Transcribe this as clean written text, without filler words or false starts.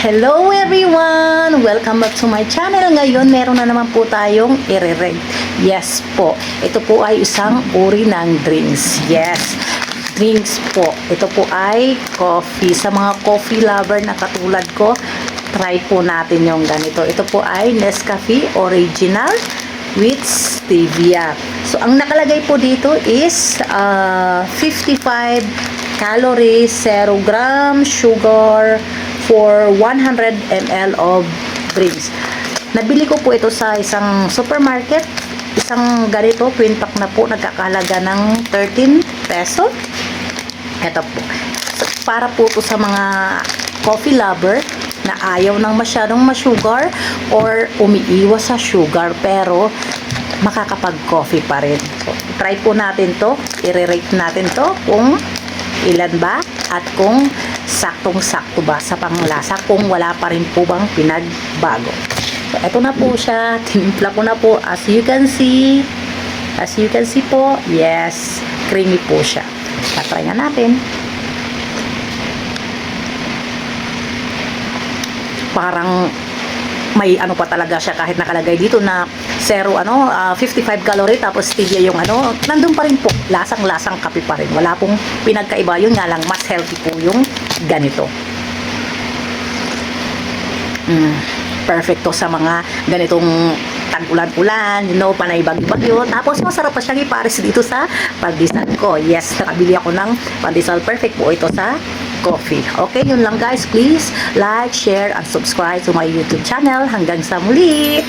Hello everyone! Welcome back to my channel. Ngayon, meron na naman po tayong i-rate. Yes po. Ito po ay isang uri ng drinks. Yes. Drinks po. Ito po ay coffee. Sa mga coffee lover na katulad ko, try po natin yung ganito. Ito po ay Nescafe Original with stevia. So, ang nakalagay po dito is 55 calories, 0 gram sugar for 100 ml of drinks. Nabili ko po ito sa isang supermarket. Isang ganito, twin pack na po, nagkakahalaga ng 13 peso. Ito po. So, para po ito sa mga coffee lover na ayaw ng masyadong ma-sugar or umiiwas sa sugar pero makakapag-coffee pa rin. So, try po natin to. I-rate natin to kung ilan ba at kung saktong-sakto ba sa panglasa, kung wala pa rin po bang pinagbago. So, eto na po siya. Tinimpla ko na po. As you can see po, yes, creamy po siya. Tatry nga natin. Parang may ano pa talaga siya kahit nakalagay dito na 55 calorie tapos stevia yung nandun pa rin po, lasang-lasang kape pa rin, wala pong pinagkaiba. Yun nga lang, mas healthy po yung ganito. Perfecto sa mga ganitong tag-ulan-ulan, panay bagyo-bagyo. Tapos masarap pa siyang ipares dito sa pandesal ko. Yes, nakabili ako ng pandesal. Perfect po ito sa coffee. Okay, yun lang guys. Please like, share, and subscribe to my YouTube channel. Hanggang sa muli!